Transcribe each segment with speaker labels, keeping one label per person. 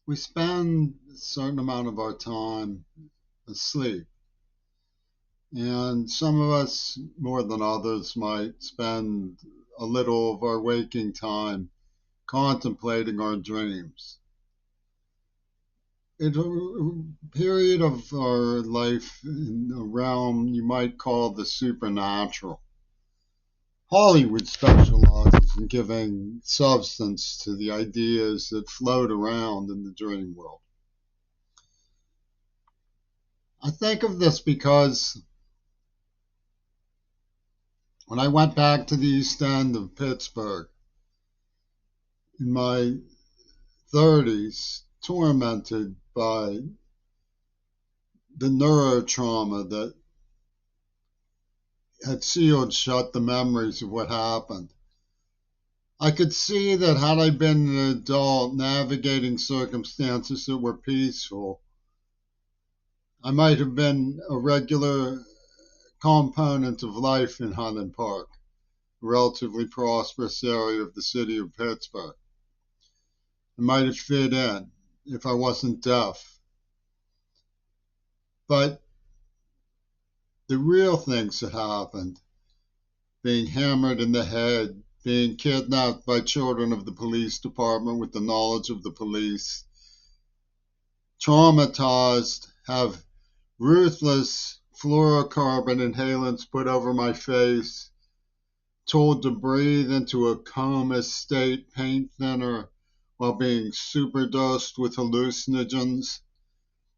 Speaker 1: We spend a certain amount of our time asleep, and some of us, more than others, might spend a little of our waking time contemplating our dreams. It's a period of our life in a realm you might call the supernatural. Hollywood specializes in giving substance to the ideas that float around in the dream world. I think of this because when I went back to the East End of Pittsburgh in my 30s, tormented by the neurotrauma that had sealed shut the memories of what happened, I could see that had I been an adult navigating circumstances that were peaceful, I might have been a regular component of life in Highland Park, a relatively prosperous area of the city of Pittsburgh. I might have fit in if I wasn't deaf. But the real things that happened, being hammered in the head, being kidnapped by children of the police department with the knowledge of the police, traumatized, have ruthless fluorocarbon inhalants put over my face, told to breathe into a coma state paint thinner while being superdosed with hallucinogens,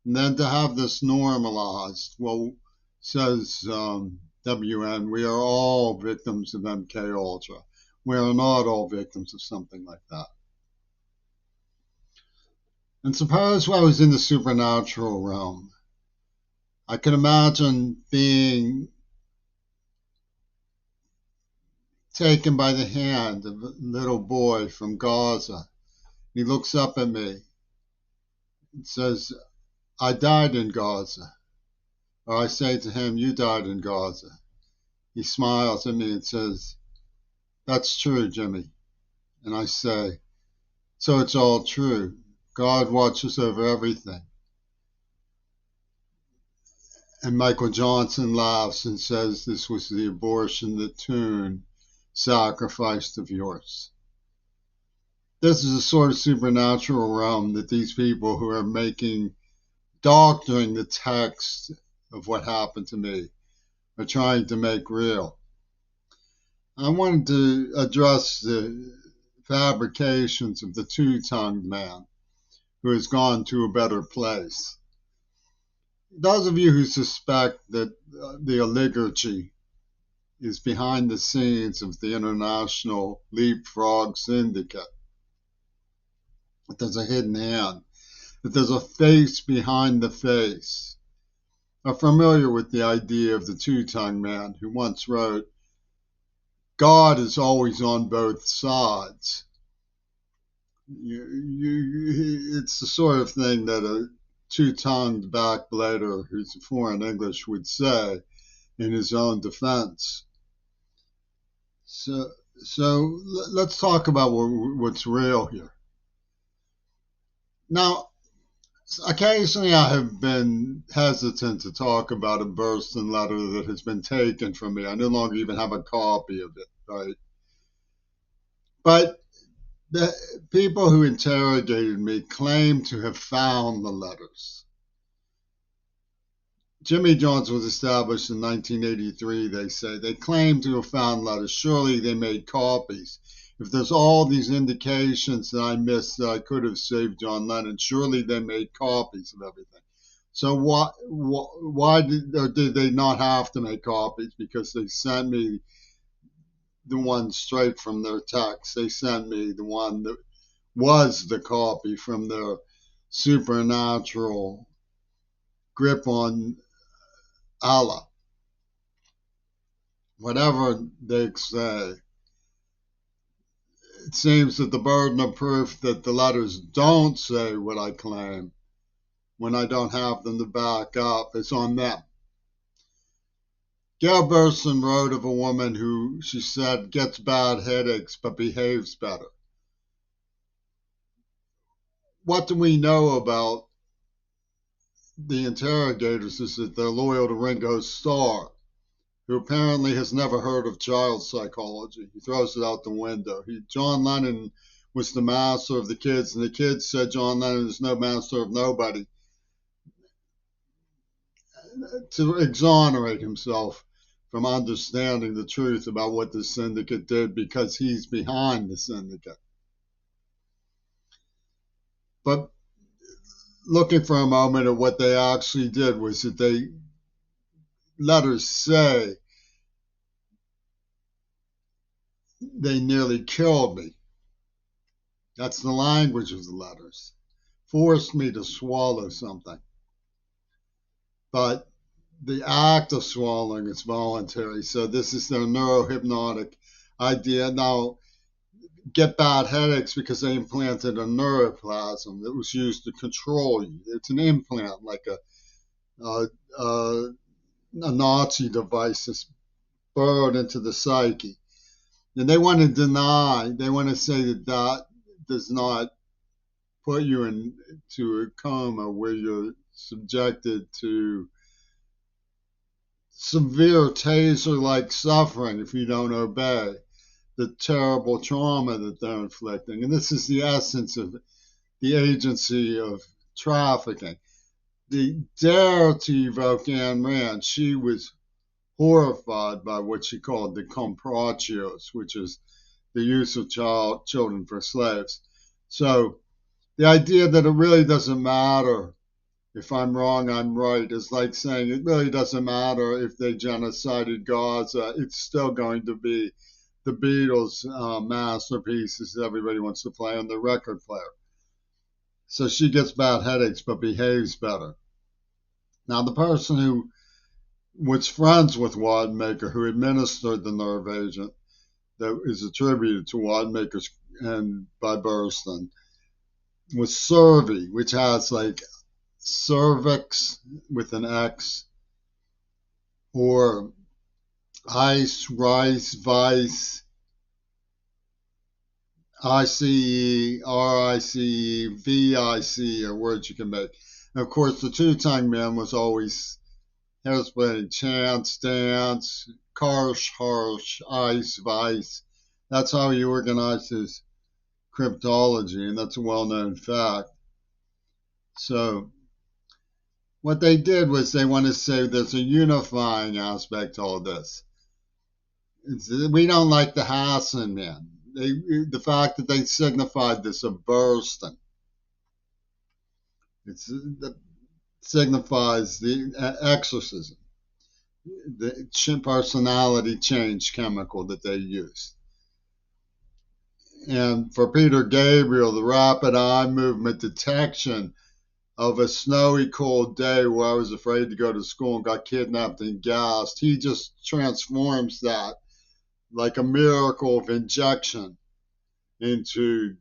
Speaker 1: and then to have this normalized. Well, says WN, we are all victims of MK Ultra. We are not all victims of something like that. And suppose I was in the supernatural realm. I could imagine being taken by the hand of a little boy from Gaza. He looks up at me and says, I died in Gaza. Or I say to him, you died in Gaza. He smiles at me and says, that's true, Jimmy. And I say, so it's all true. God watches over everything. And Michael Johnson laughs and says this was the abortion that Toon sacrificed of yours. This is a sort of supernatural realm that these people who are doctoring the text of what happened to me are trying to make real. I wanted to address the fabrications of the two-tongued man who has gone to a better place. Those of you who suspect that the oligarchy is behind the scenes of the international leapfrog syndicate, that there's a hidden hand, that there's a face behind the face, are familiar with the idea of the two-tongued man who once wrote, God is always on both sides. It's the sort of thing that a two-tongued backblader who's a foreign English would say in his own defense. So let's talk about what's real here. Now, occasionally I have been hesitant to talk about a Burston letter that has been taken from me. I no longer even have a copy of it, right? But the people who interrogated me claim to have found the letters. Jimmy Jones was established in 1983, they say. They claim to have found letters. Surely they made copies. If there's all these indications that I missed that I could have saved John Lennon, surely they made copies of everything. So why did they not have to make copies? Because they sent me the one straight from their text. They sent me the one that was the copy from their supernatural grip on Allah. Whatever they say, it seems that the burden of proof that the letters don't say what I claim when I don't have them to back up is on them. Gail Burson wrote of a woman who, she said, gets bad headaches but behaves better. what do we know about the interrogators is that they're loyal to Ringo Starr, who apparently has never heard of child psychology. He throws it out the window. John Lennon was the master of the kids, and the kids said John Lennon is no master of nobody, to exonerate himself from understanding the truth about what the syndicate did because he's behind the syndicate. But looking for a moment at what they actually did was that they let her say they nearly killed me. That's the language of the letters. Forced me to swallow something. But the act of swallowing is voluntary. So this is their neurohypnotic idea. Now, get bad headaches because they implanted a neuroplasm that was used to control you. It's an implant, like a Nazi device that's burrowed into the psyche. And they want to deny, they want to say that that does not put you into a coma where you're subjected to severe taser-like suffering if you don't obey the terrible trauma that they're inflicting. And this is the essence of the agency of trafficking. The dare to evoke Ayn Rand, she was horrified by what she called the comprachios, which is the use of children for slaves. So the idea that it really doesn't matter if I'm wrong, I'm right is like saying it really doesn't matter if they genocided Gaza. It's still going to be the Beatles' masterpieces that everybody wants to play on the record player. So she gets bad headaches but behaves better. Now, the person who was friends with Wadmaker, who administered the nerve agent that is attributed to Wadmaker's and by Burston, was Survey, which has like cervix with an X, or ice, rice, vice, ICE, RICE, VIC are words you can make. And of course, the two-tongued man was always hairspray, chance, dance, karsh, harsh, ice, vice. That's how he organized his cryptology, and that's a well-known fact. So what they did was they want to say there's a unifying aspect to all this. We don't like the Hassan men. The fact that they signified this of Burston. It signifies the exorcism, the personality change chemical that they used. And for Peter Gabriel, the rapid eye movement detection of a snowy, cold day where I was afraid to go to school and got kidnapped and gassed, he just transforms that like a miracle of injection into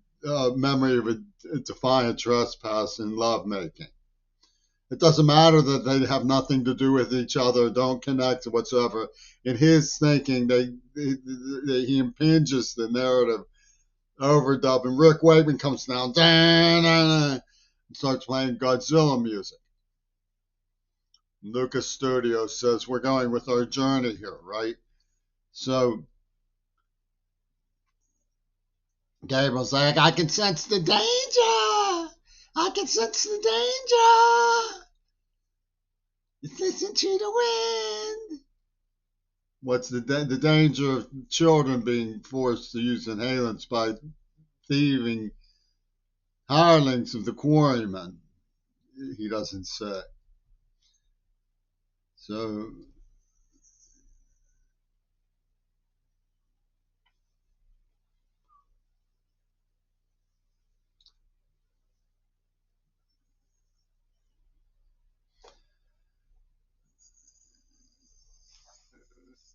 Speaker 1: memory of a defiant trespass in lovemaking. It doesn't matter that they have nothing to do with each other, don't connect whatsoever. In his thinking, he impinges the narrative overdub, and Rick Wakeman comes down and starts playing Godzilla music. Lucas Studios says, we're going with our journey here, right? So Gabriel's like, I can sense the danger. I can sense the danger. Just listen to the wind. What's the danger of children being forced to use inhalants by thieving hirelings of the quarrymen? He doesn't say. So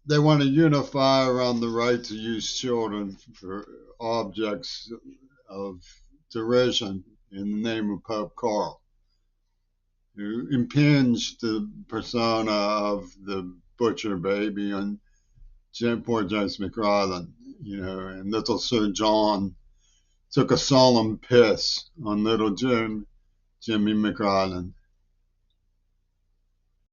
Speaker 1: they want to unify around the right to use children for objects of derision in the name of Pope Carl, who impinged the persona of the butcher baby on poor James McRyland, and little Sir John took a solemn piss on little Jimmy McRolland.